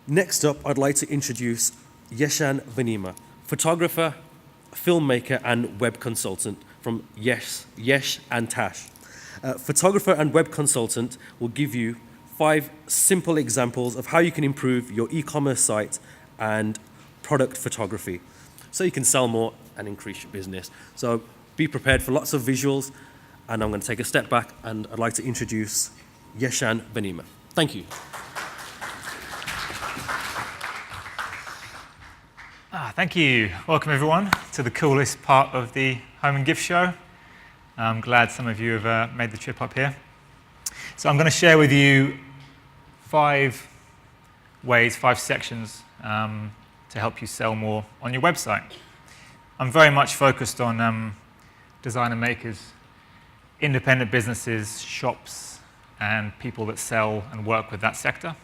Next up, I'd like to introduce Yeshen Venema, photographer, filmmaker, and web consultant from Yesh and Tash. Photographer and web consultant will give you 5 simple examples of how you can improve your e-commerce site and product photography so you can sell more and increase your business. So be prepared for lots of visuals, and I'm going to take a step back and I'd like to introduce Yeshen Venema. Thank you. Thank you. Welcome everyone to the coolest part of the Home and Gift Show. I'm glad some of you have made the trip up here. So I'm going to share with you 5 ways, 5 sections to help you sell more on your website. I'm very much focused on designer makers, independent businesses, shops, and people that sell and work with that sector.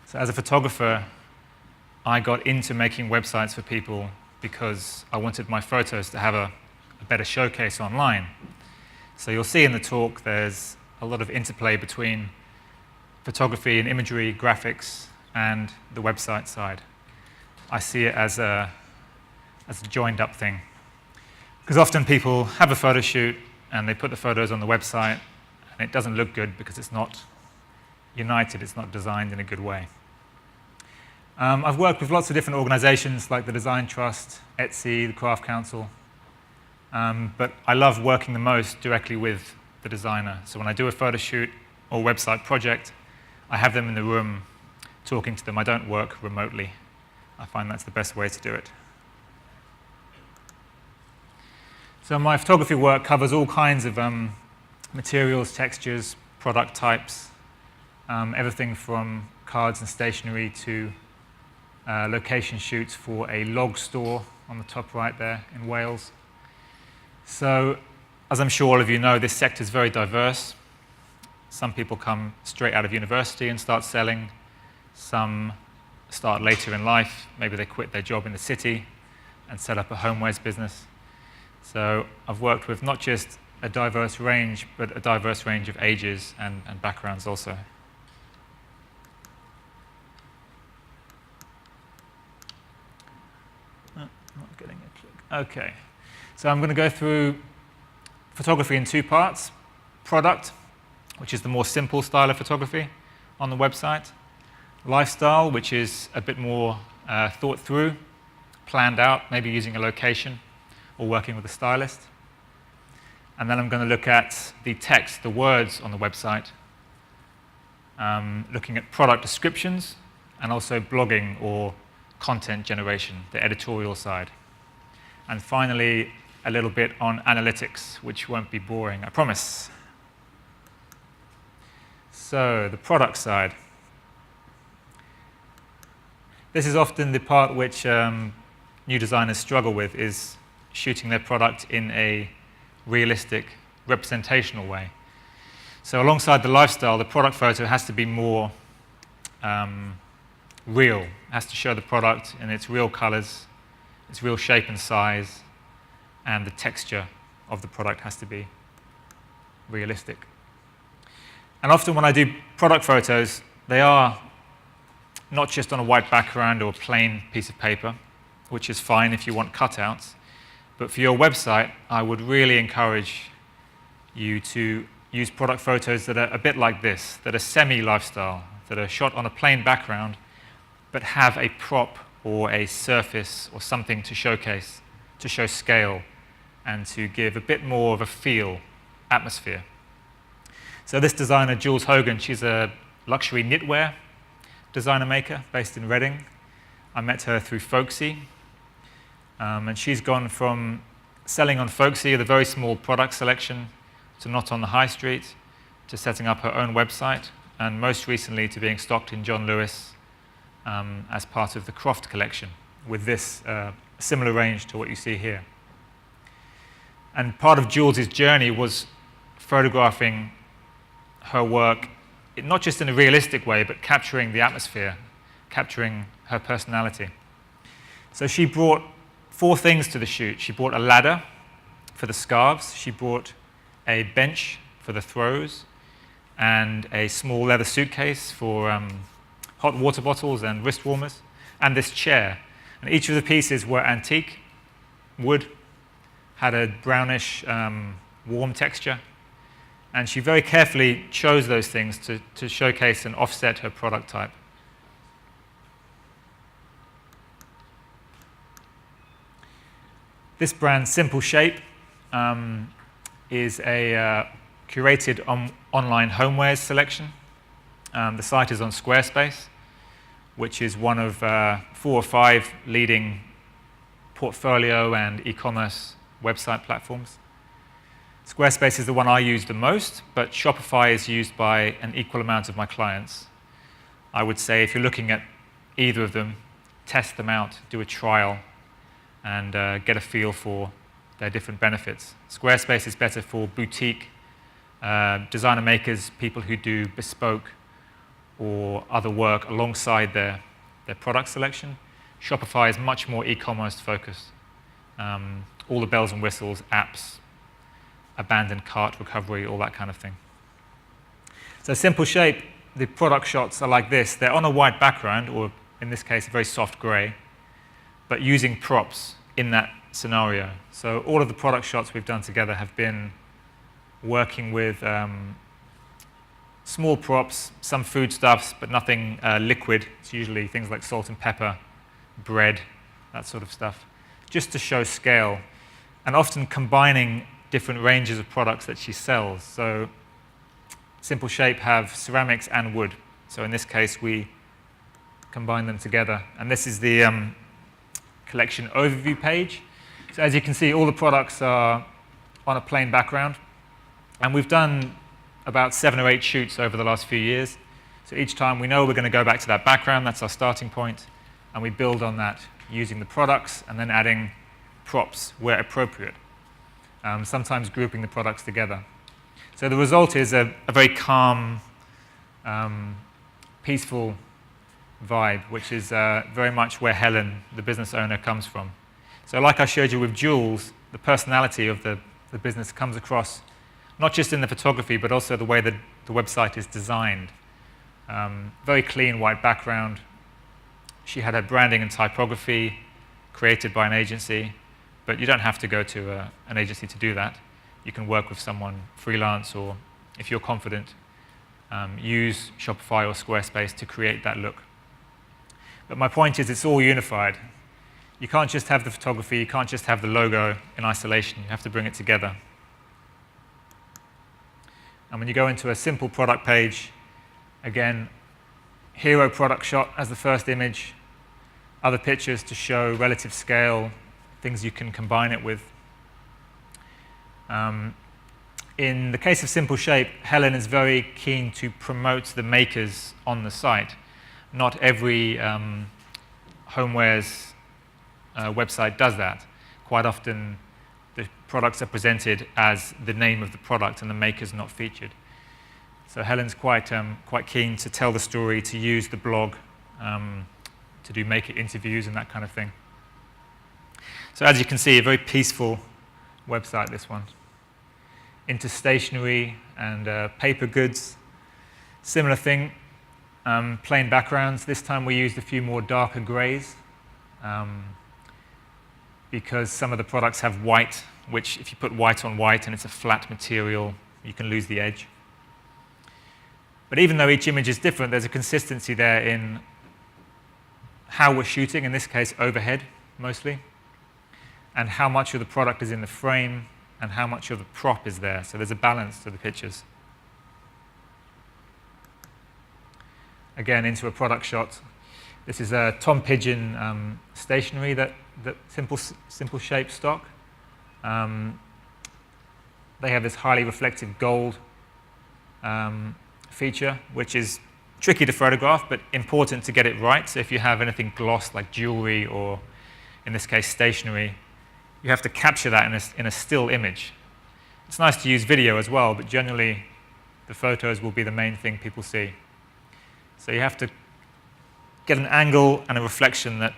So as a photographer, I got into making websites for people because I wanted my photos to have a better showcase online. So you'll see in the talk there's a lot of interplay between photography and imagery, graphics, and the website side. I see it as a joined up thing. Because often people have a photo shoot and they put the photos on the website and it doesn't look good because it's not united, it's not designed in a good way. I've worked with lots of different organizations like the Design Trust, Etsy, the Craft Council, but I love working the most directly with the designer. So when I do a photo shoot or website project, I have them in the room talking to them. I don't work remotely. I find that's the best way to do it. So my photography work covers all kinds of materials, textures, product types, everything from cards and stationery to location shoots for a log store on the top right there in Wales. So, as I'm sure all of you know, this sector is very diverse. Some people come straight out of university and start selling. Some start later in life. Maybe they quit their job in the city and set up a homewares business. So I've worked with not just a diverse range, but a diverse range of ages and backgrounds also. Not getting a click. Okay, so I'm going to go through photography in 2 parts. Product, which is the more simple style of photography on the website. Lifestyle, which is a bit more thought through, planned out, maybe using a location or working with a stylist. And then I'm going to look at the text, the words on the website, looking at product descriptions and also blogging or content generation, the editorial side. And finally, a little bit on analytics, which won't be boring, I promise. So, the product side. This is often the part which new designers struggle with, is shooting their product in a realistic, representational way. So alongside the lifestyle, the product photo has to be more real. It has to show the product in its real colors, its real shape and size, and the texture of the product has to be realistic. And often when I do product photos, they are not just on a white background or a plain piece of paper, which is fine if you want cutouts, but for your website, I would really encourage you to use product photos that are a bit like this, that are semi-lifestyle, that are shot on a plain background, but have a prop or a surface or something to showcase, to show scale, and to give a bit more of a feel, atmosphere. So this designer, Jules Hogan, she's a luxury knitwear designer maker based in Reading. I met her through Folksy, and she's gone from selling on Folksy, the very small product selection, to not on the high street, to setting up her own website, and most recently to being stocked in John Lewis as part of the Croft collection, with this similar range to what you see here. And part of Jules' journey was photographing her work, not just in a realistic way, but capturing the atmosphere, capturing her personality. So she brought 4 things to the shoot. She brought a ladder for the scarves, she brought a bench for the throws, and a small leather suitcase for hot water bottles and wrist warmers, and this chair. And each of the pieces were antique, wood, had a brownish, warm texture. And she very carefully chose those things to showcase and offset her product type. This brand, Simple Shape, is a curated online homewares selection. The site is on Squarespace, which is one of 4 or 5 leading portfolio and e-commerce website platforms. Squarespace is the one I use the most, but Shopify is used by an equal amount of my clients. I would say if you're looking at either of them, test them out, do a trial, and get a feel for their different benefits. Squarespace is better for boutique designer makers, people who do bespoke or other work alongside their product selection. Shopify is much more e-commerce focused. All the bells and whistles, apps, abandoned cart recovery, all that kind of thing. So Simple Shape, the product shots are like this. They're on a white background, or in this case, a very soft gray, but using props in that scenario. So all of the product shots we've done together have been working with small props, some foodstuffs, but nothing liquid. It's usually things like salt and pepper, bread, that sort of stuff, just to show scale, and often combining different ranges of products that she sells. So Simple Shape have ceramics and wood. So in this case, we combine them together. And this is the collection overview page. So as you can see, all the products are on a plain background. And we've done about 7 or 8 shoots over the last few years. So each time we know we're going to go back to that background, that's our starting point, and we build on that using the products and then adding props where appropriate, sometimes grouping the products together. So the result is a very calm, peaceful vibe, which is very much where Helen, the business owner, comes from. So like I showed you with Jules, the personality of the business comes across not just in the photography, but also the way that the website is designed. Very clean white background. She had her branding and typography created by an agency, but you don't have to go to an agency to do that. You can work with someone freelance, or if you're confident, use Shopify or Squarespace to create that look. But my point is, it's all unified. You can't just have the photography, you can't just have the logo in isolation. You have to bring it together. And when you go into a simple product page, again, hero product shot as the first image, other pictures to show relative scale, things you can combine it with. In the case of Simple Shape, Helen is very keen to promote the makers on the site. Not every homewares website does that. Quite often, the products are presented as the name of the product and the maker's not featured. So Helen's quite keen to tell the story, to use the blog, to do maker interviews and that kind of thing. So as you can see, a very peaceful website, this one. Into stationery and paper goods. Similar thing, plain backgrounds. This time we used a few more darker grays because some of the products have white, which if you put white on white and it's a flat material, you can lose the edge. But even though each image is different, there's a consistency there in how we're shooting, in this case overhead mostly, and how much of the product is in the frame and how much of the prop is there. So there's a balance to the pictures. Again, into a product shot. This is a Tom Pigeon stationery that Simple Shape stock. They have this highly reflective gold feature, which is tricky to photograph, but important to get it right. So if you have anything glossed like jewelry or, in this case, stationery, you have to capture that in a still image. It's nice to use video as well, but generally the photos will be the main thing people see. So you have to get an angle and a reflection that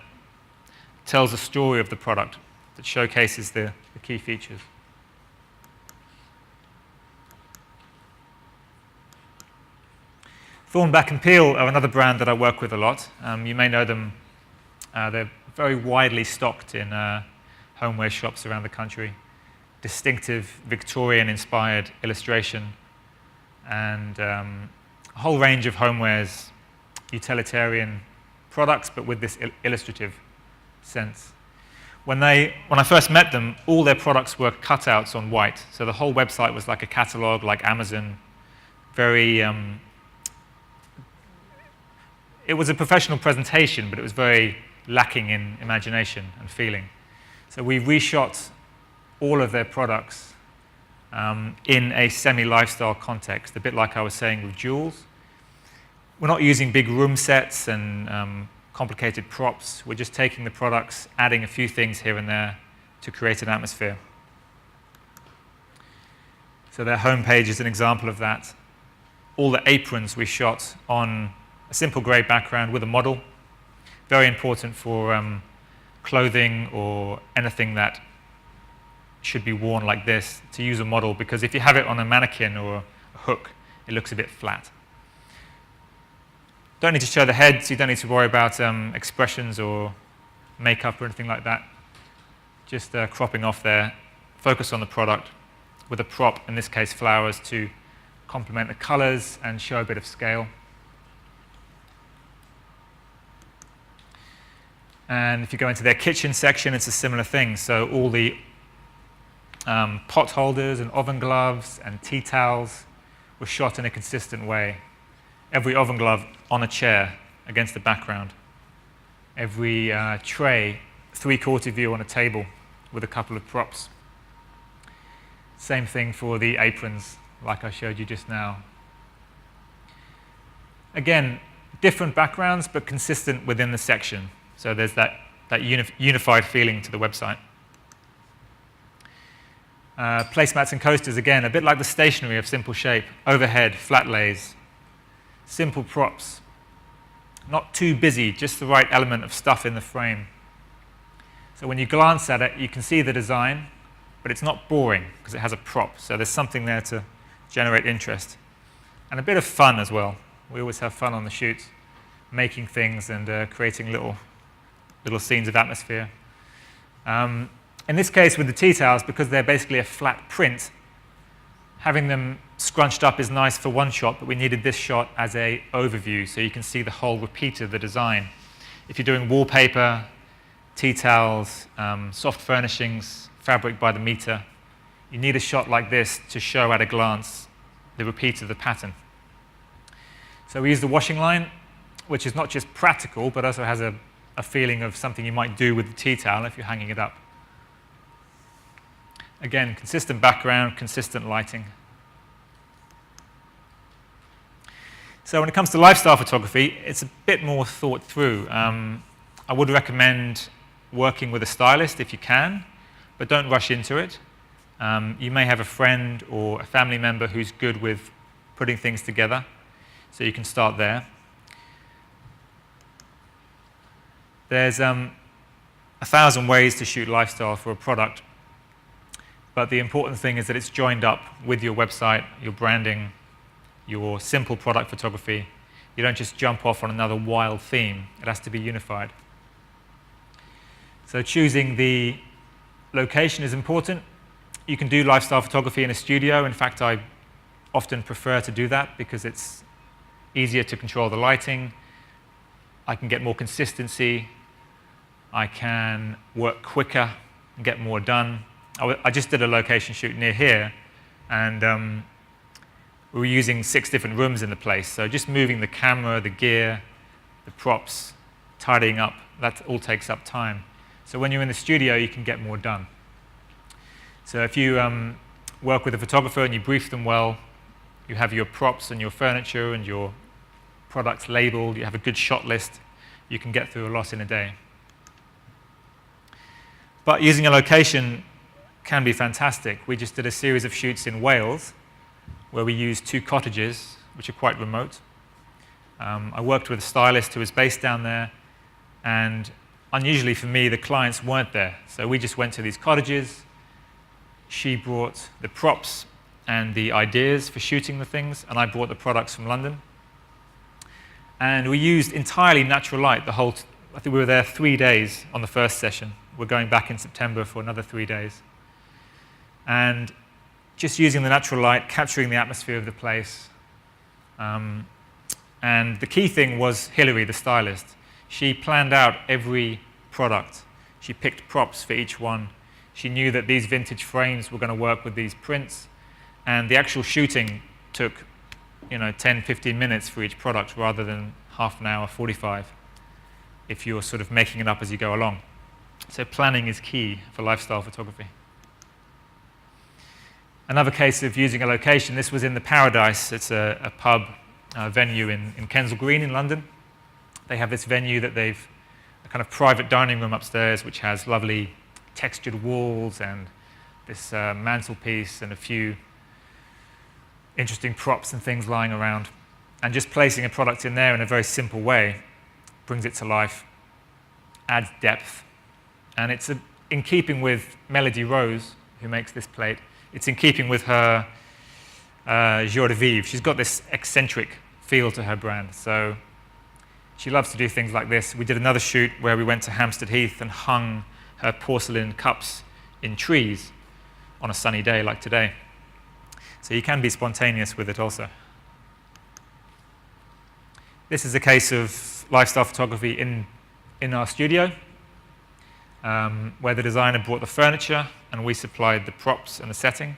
tells the story of the product, that showcases the key features. Thornback and Peel are another brand that I work with a lot. You may know them. They're very widely stocked in homeware shops around the country. Distinctive Victorian-inspired illustration and a whole range of homewares, utilitarian products, but with this illustrative sense. When I first met them, all their products were cutouts on white. So the whole website was like a catalog, like Amazon. Very, it was a professional presentation, but it was very lacking in imagination and feeling. So we reshot all of their products in a semi-lifestyle context, a bit like I was saying with jewels. We're not using big room sets and complicated props. We're just taking the products, adding a few things here and there to create an atmosphere. So their homepage is an example of that. All the aprons we shot on a simple grey background with a model. Very important for clothing or anything that should be worn like this, to use a model, because if you have it on a mannequin or a hook, it looks a bit flat. Don't need to show the heads. You don't need to worry about expressions or makeup or anything like that. Just cropping off there. Focus on the product with a prop, in this case flowers, to complement the colors and show a bit of scale. And if you go into their kitchen section, it's a similar thing. So all the pot holders and oven gloves and tea towels were shot in a consistent way. Every oven glove on a chair against the background. Every tray, three-quarter view on a table with a couple of props. Same thing for the aprons, like I showed you just now. Again, different backgrounds, but consistent within the section. So there's that unified feeling to the website. Placemats and coasters, again, a bit like the stationery of Simple Shape. Overhead, flat lays, simple props. Not too busy, just the right element of stuff in the frame. So when you glance at it, you can see the design, but it's not boring because it has a prop. So there's something there to generate interest. And a bit of fun as well. We always have fun on the shoots, making things and creating little scenes of atmosphere. In this case, with the tea towels, because they're basically a flat print, having them scrunched up is nice for one shot, but we needed this shot as an overview so you can see the whole repeat of the design. If you're doing wallpaper, tea towels, soft furnishings, fabric by the meter, you need a shot like this to show at a glance the repeat of the pattern. So we use the washing line, which is not just practical, but also has a feeling of something you might do with the tea towel if you're hanging it up. Again, consistent background, consistent lighting. So when it comes to lifestyle photography, it's a bit more thought through. I would recommend working with a stylist if you can, but don't rush into it. You may have a friend or a family member who's good with putting things together, so you can start there. There's 1,000 ways to shoot lifestyle for a product, but the important thing is that it's joined up with your website, your branding, your simple product photography. You don't just jump off on another wild theme. It has to be unified. So choosing the location is important. You can do lifestyle photography in a studio. In fact, I often prefer to do that because it's easier to control the lighting. I can get more consistency. I can work quicker and get more done. I just did a location shoot near here, and we were using 6 different rooms in the place. So just moving the camera, the gear, the props, tidying up, that all takes up time. So when you're in the studio, you can get more done. So if you work with a photographer and you brief them well, you have your props and your furniture and your products labeled, you have a good shot list, you can get through a lot in a day. But using a location can be fantastic. We just did a series of shoots in Wales where we used 2 cottages, which are quite remote. I worked with a stylist who was based down there, and unusually for me, the clients weren't there. So we just went to these cottages. She brought the props and the ideas for shooting the things, and I brought the products from London. And we used entirely natural light the whole, I think we were there 3 days on the first session. We're going back in September for another 3 days. And just using the natural light, capturing the atmosphere of the place. And the key thing was Hilary, the stylist. She planned out every product. She picked props for each one. She knew that these vintage frames were going to work with these prints. And the actual shooting took 10, 15 minutes for each product rather than half an hour, 45, if you're sort of making it up as you go along. So planning is key for lifestyle photography. Another case of using a location, this was in the Paradise. It's a pub venue in Kensal Green in London. They have this venue that they've, a kind of private dining room upstairs, which has lovely textured walls and this mantelpiece and a few interesting props and things lying around. And just placing a product in there in a very simple way brings it to life, adds depth. And it's in keeping with Melody Rose, who makes this plate. It's in keeping with her joie de vivre. She's got this eccentric feel to her brand. So she loves to do things like this. We did another shoot where we went to Hampstead Heath and hung her porcelain cups in trees on a sunny day like today. So you can be spontaneous with it also. This is a case of lifestyle photography in our studio, where the designer brought the furniture and we supplied the props and the setting.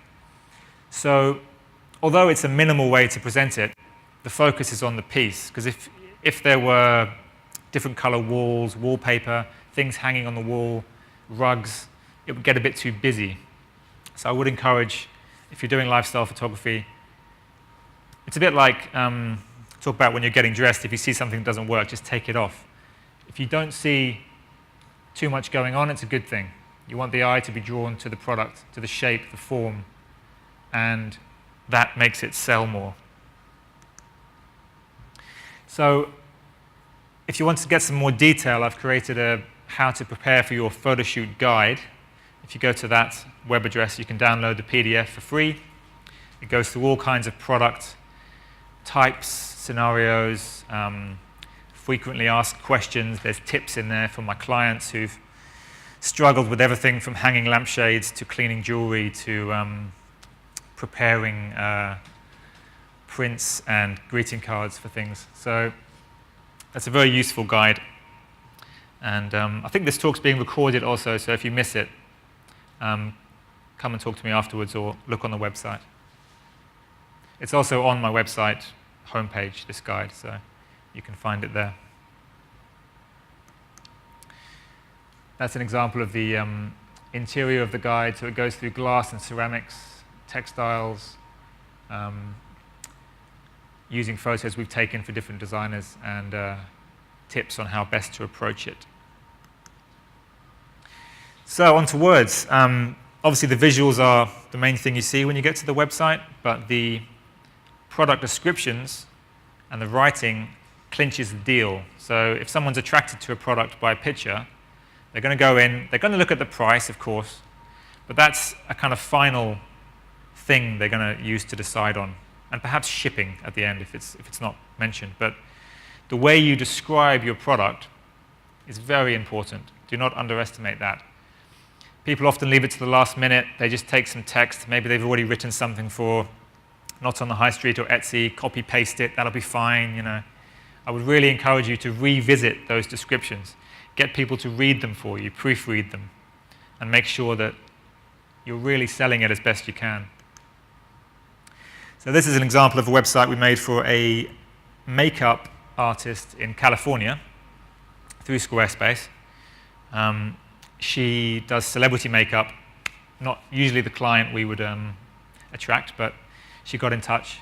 So although it's a minimal way to present it, the focus is on the piece, because if there were different color walls, wallpaper, things hanging on the wall, rugs, it would get a bit too busy. So I would encourage, if you're doing lifestyle photography, it's a bit like, talk about when you're getting dressed, if you see something that doesn't work, just take it off. If you don't see too much going on, it's a good thing. You want the eye to be drawn to the product, to the shape, the form, and that makes it sell more. So if you want to get some more detail, I've created a how to prepare for your photo shoot guide. If you go to that web address, you can download the PDF for free. It goes through all kinds of product types, scenarios, frequently asked questions. There's tips in there from my clients who've struggled with everything from hanging lampshades to cleaning jewelry to preparing prints and greeting cards for things. So that's a very useful guide. And I think this talk's being recorded also, so if you miss it, come and talk to me afterwards or look on the website. It's also on my website homepage, this guide, so you can find it there. That's an example of the interior of the guide. So it goes through glass and ceramics, textiles, using photos we've taken for different designers, and tips on how best to approach it. So on to words. Obviously the visuals are the main thing you see when you get to the website, but the product descriptions and the writing clinches the deal. So if someone's attracted to a product by a picture, they're going to go in, they're going to look at the price, of course, but that's a kind of final thing they're going to use to decide on, and perhaps shipping at the end if it's not mentioned. But the way you describe your product is very important. Do not underestimate that. People often leave it to the last minute. They just take some text. Maybe they've already written something for Not on the High Street or Etsy, copy paste it, that'll be fine, I would really encourage you to revisit those descriptions. Get people to read them for you, proofread them, and make sure that you're really selling it as best you can. So this is an example of a website we made for a makeup artist in California through Squarespace. She does celebrity makeup, not usually the client we would attract, but she got in touch.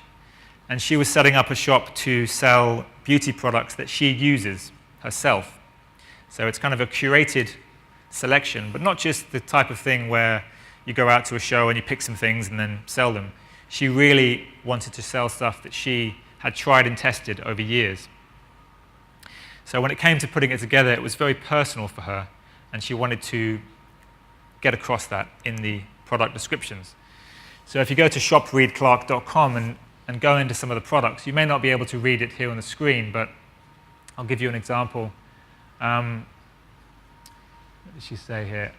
And she was setting up a shop to sell beauty products that she uses herself. So it's kind of a curated selection, but not just the type of thing where you go out to a show and you pick some things and then sell them. She really wanted to sell stuff that she had tried and tested over years. So when it came to putting it together, it was very personal for her, and she wanted to get across that in the product descriptions. So if you go to shopreadclark.com and go into some of the products, you may not be able to read it here on the screen, but I'll give you an example. What did she say here?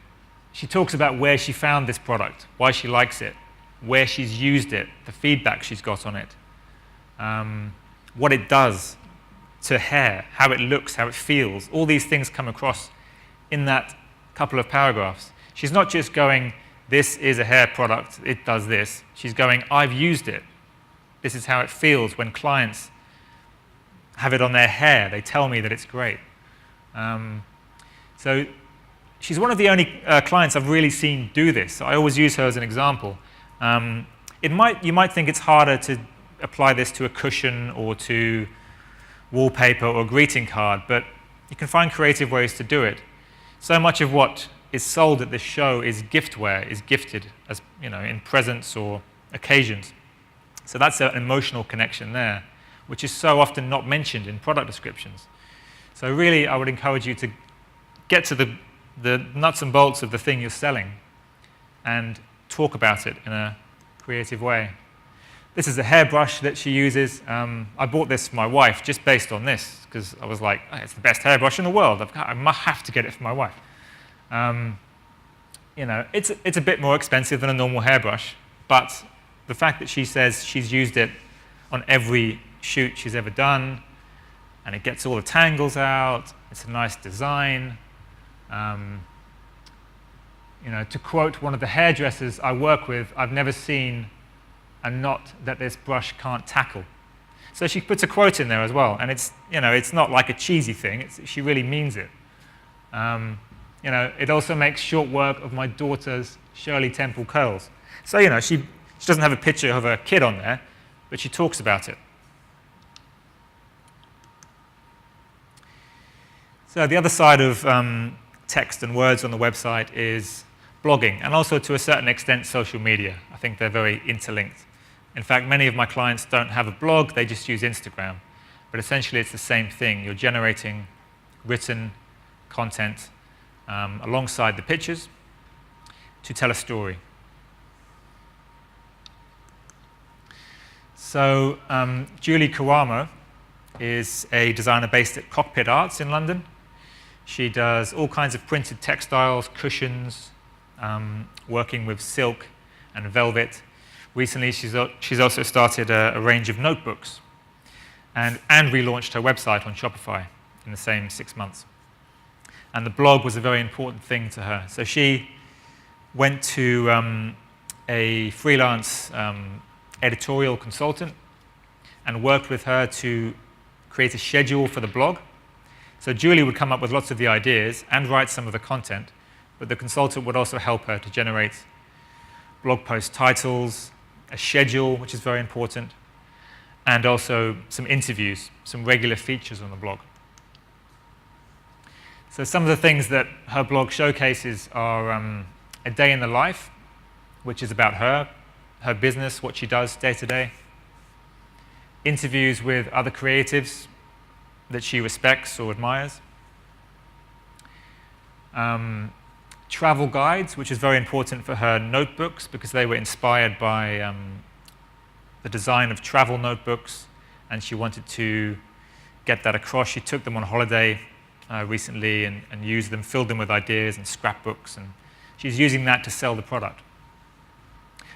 She talks about where she found this product, why she likes it, where she's used it, the feedback she's got on it, what it does to hair, how it looks, how it feels. All these things come across in that couple of paragraphs. She's not just going, this is a hair product, it does this. She's going, I've used it. This is how it feels when clients have it on their hair. They tell me that it's great. So she's one of the only clients I've really seen do this. So I always use her as an example. You might think it's harder to apply this to a cushion or to wallpaper or a greeting card, but you can find creative ways to do it. So much of what is sold at this show is giftware, is gifted as in presents or occasions. So that's an emotional connection there, which is so often not mentioned in product descriptions. So really, I would encourage you to get to the nuts and bolts of the thing you're selling and talk about it in a creative way. This is a hairbrush that she uses. I bought this for my wife just based on this, because I was like, oh, it's the best hairbrush in the world. I must have to get it for my wife. It's a bit more expensive than a normal hairbrush, but the fact that she says she's used it on every shoot she's ever done, and it gets all the tangles out, it's a nice design. To quote one of the hairdressers I work with, I've never seen a knot that this brush can't tackle. So she puts a quote in there as well, and it's not like a cheesy thing. She really means it. It also makes short work of my daughter's Shirley Temple curls. So she doesn't have a picture of her kid on there, but she talks about it. So the other side of text and words on the website is blogging, and also to a certain extent social media. I think they're very interlinked. In fact, many of my clients don't have a blog, they just use Instagram. But essentially it's the same thing. You're generating written content alongside the pictures to tell a story. So Julie Kawamo is a designer based at Cockpit Arts in London. She does all kinds of printed textiles, cushions, working with silk and velvet. Recently, she's also started a range of notebooks and relaunched her website on Shopify in the same 6 months. And the blog was a very important thing to her. So she went to a freelance editorial consultant and worked with her to create a schedule for the blog. So Julie would come up with lots of the ideas and write some of the content, but the consultant would also help her to generate blog post titles, a schedule, which is very important, and also some interviews, some regular features on the blog. So some of the things that her blog showcases are a day in the life, which is about her business, what she does day to day, interviews with other creatives that she respects or admires, travel guides, which is very important for her notebooks because they were inspired by the design of travel notebooks, and she wanted to get that across. She took them on holiday recently and used them, filled them with ideas and scrapbooks, and she's using that to sell the product.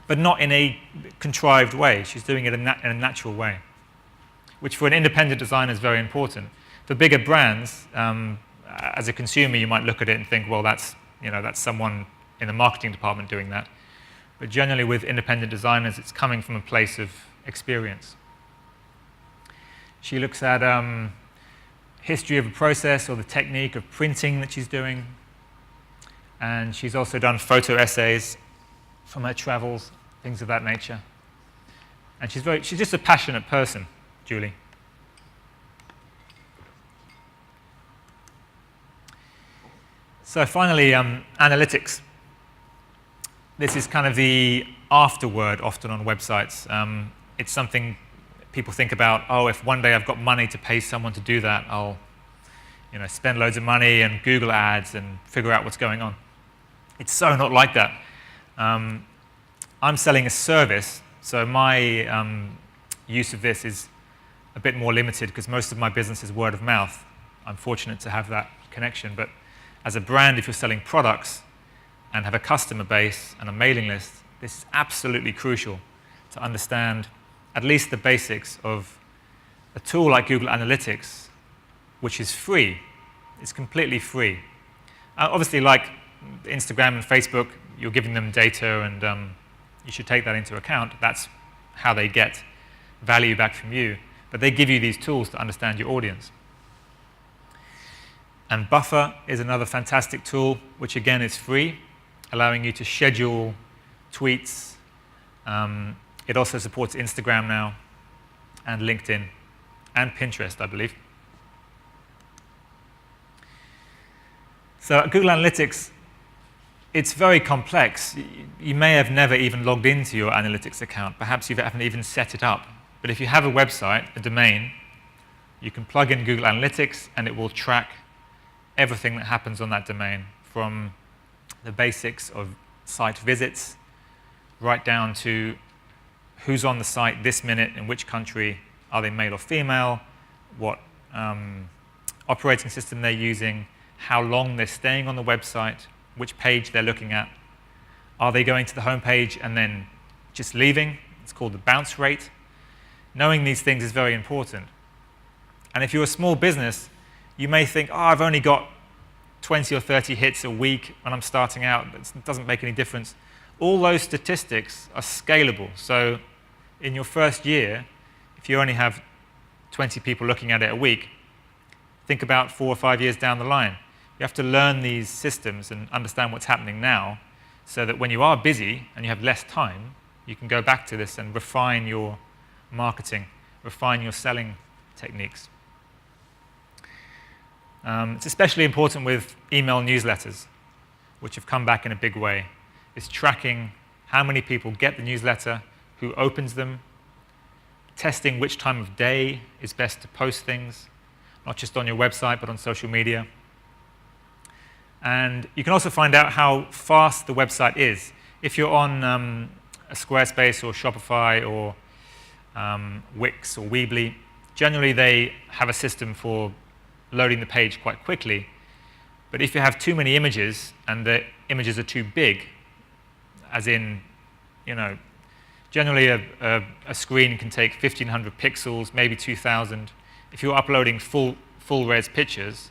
But not in a contrived way. She's doing it in a natural way, which for an independent designer is very important. For bigger brands, as a consumer, you might look at it and think, well, that's someone in the marketing department doing that. But generally with independent designers, it's coming from a place of experience. She looks at history of a process or the technique of printing that she's doing. And she's also done photo essays from her travels, things of that nature. And she's just a passionate person, Julie. So finally, analytics. This is kind of the afterword often on websites. It's something people think about, oh, if one day I've got money to pay someone to do that, I'll spend loads of money and Google ads and figure out what's going on. It's so not like that. I'm selling a service, so my use of this is a bit more limited because most of my business is word of mouth. I'm fortunate to have that connection. But as a brand, if you're selling products and have a customer base and a mailing list, this is absolutely crucial to understand at least the basics of a tool like Google Analytics, which is free. It's completely free. Obviously, like Instagram and Facebook, you're giving them data, and you should take that into account. That's how they get value back from you. But they give you these tools to understand your audience. And Buffer is another fantastic tool, which again is free, allowing you to schedule tweets. It also supports Instagram now, and LinkedIn, and Pinterest, I believe. So at Google Analytics, it's very complex. You may have never even logged into your analytics account. Perhaps you haven't even set it up. But if you have a website, a domain, you can plug in Google Analytics, and it will track everything that happens on that domain, from the basics of site visits right down to who's on the site this minute, in which country, are they male or female, what operating system they're using, how long they're staying on the website, which page they're looking at. Are they going to the home page and then just leaving? It's called the bounce rate. Knowing these things is very important. And if you're a small business, you may think, oh, I've only got 20 or 30 hits a week when I'm starting out. It doesn't make any difference. All those statistics are scalable. So in your first year, if you only have 20 people looking at it a week, think about 4 or 5 years down the line. You have to learn these systems and understand what's happening now, so that when you are busy and you have less time, you can go back to this and refine your marketing, refine your selling techniques. It's especially important with email newsletters, which have come back in a big way. It's tracking how many people get the newsletter, who opens them, testing which time of day is best to post things, not just on your website, but on social media. And you can also find out how fast the website is. If you're on a Squarespace or Shopify or Wix or Weebly, generally they have a system for loading the page quite quickly. But if you have too many images and the images are too big, as in, generally a screen can take 1,500 pixels, maybe 2,000. If you're uploading full res pictures,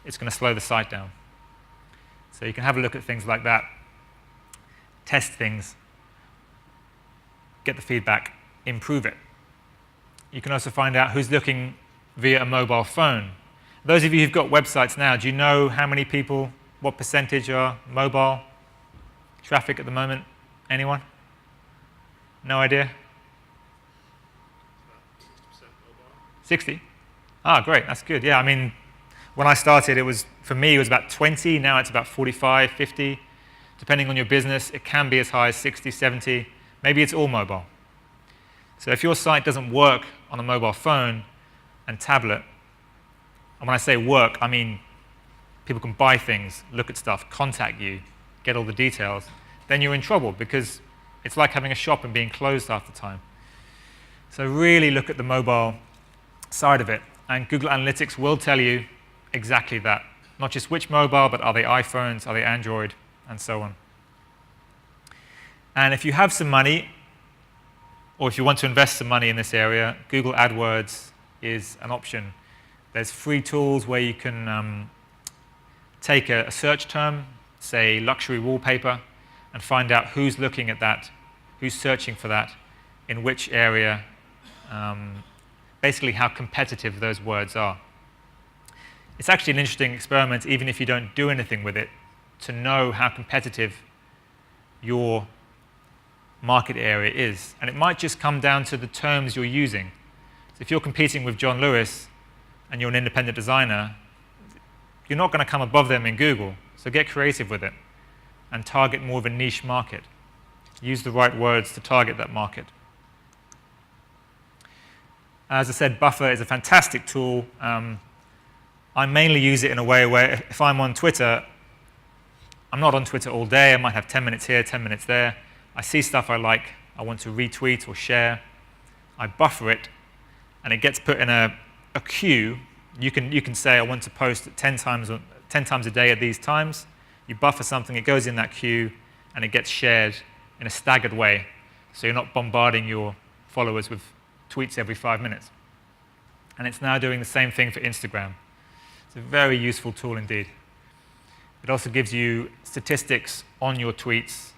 it's going to slow the site down. So you can have a look at things like that, test things, get the feedback, improve it. You can also find out who's looking via a mobile phone. Those of you who've got websites now, do you know how many people, what percentage are mobile traffic at the moment? Anyone? No idea? 60? Ah, great, that's good. Yeah, I mean, when I started, for me, it was about 20. Now it's about 45, 50. Depending on your business, it can be as high as 60, 70. Maybe it's all mobile. So if your site doesn't work on a mobile phone and tablet, and when I say work, I mean people can buy things, look at stuff, contact you, get all the details, then you're in trouble, because it's like having a shop and being closed half the time. So really look at the mobile side of it. And Google Analytics will tell you exactly that. Not just which mobile, but are they iPhones, are they Android, and so on. And if you have some money, or if you want to invest some money in this area, Google AdWords is an option. There's free tools where you can take a search term, say luxury wallpaper, and find out who's looking at that, who's searching for that, in which area, basically how competitive those words are. It's actually an interesting experiment, even if you don't do anything with it, to know how competitive your market area is. And it might just come down to the terms you're using. So if you're competing with John Lewis and you're an independent designer, you're not going to come above them in Google. So get creative with it and target more of a niche market. Use the right words to target that market. As I said, Buffer is a fantastic tool. I mainly use it in a way where if I'm on Twitter, I'm not on Twitter all day. I might have 10 minutes here, 10 minutes there. I see stuff I like, I want to retweet or share. I buffer it, and it gets put in a queue You can say, I want to post 10 times a day at these times. You buffer something, it goes in that queue, and it gets shared in a staggered way. So you're not bombarding your followers with tweets every 5 minutes. And it's now doing the same thing for Instagram. It's a very useful tool indeed. It also gives you statistics on your tweets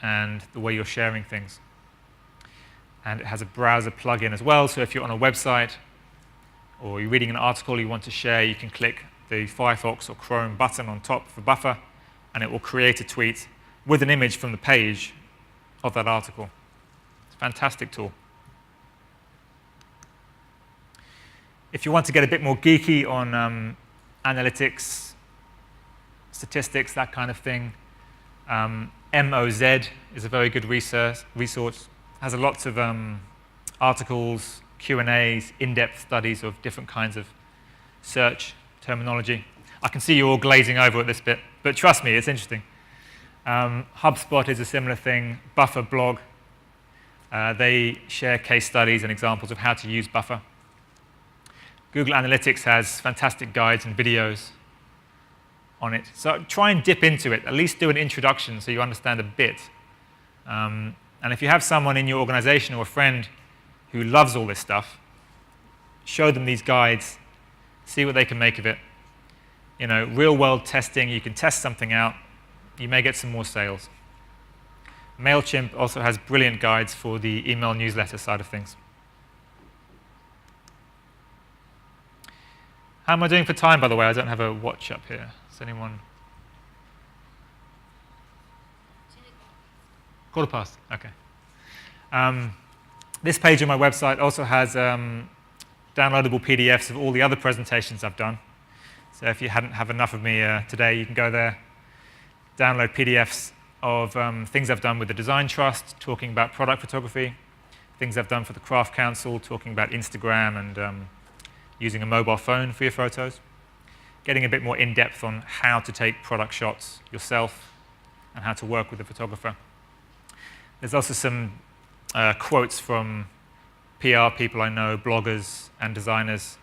and the way you're sharing things. And it has a browser plugin as well, so if you're on a website or you're reading an article you want to share, you can click the Firefox or Chrome button on top for buffer, and it will create a tweet with an image from the page of that article. It's a fantastic tool. If you want to get a bit more geeky on analytics, statistics, that kind of thing, MOZ is a very good resource. Has a lots of articles, Q&As, in-depth studies of different kinds of search terminology. I can see you all glazing over at this bit, but trust me, it's interesting. HubSpot is a similar thing. Buffer blog. They share case studies and examples of how to use Buffer. Google Analytics has fantastic guides and videos on it. So try and dip into it. At least do an introduction so you understand a bit. And if you have someone in your organization or a friend who loves all this stuff, show them these guides, see what they can make of it. You know, real-world testing, you can test something out, you may get some more sales. MailChimp also has brilliant guides for the email newsletter side of things. How am I doing for time, by the way? I don't have a watch up here. Is anyone? 1:15. Okay. This page on my website also has downloadable PDFs of all the other presentations I've done. So if you hadn't have enough of me today, you can go there, download PDFs of things I've done with the Design Trust, talking about product photography, things I've done for the Craft Council, talking about Instagram and using a mobile phone for your photos, getting a bit more in-depth on how to take product shots yourself and how to work with a photographer. There's also some quotes from PR people I know, bloggers and designers.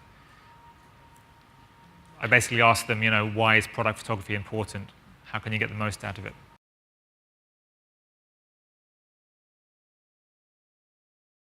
I basically asked them, you know, why is product photography important? How can you get the most out of it?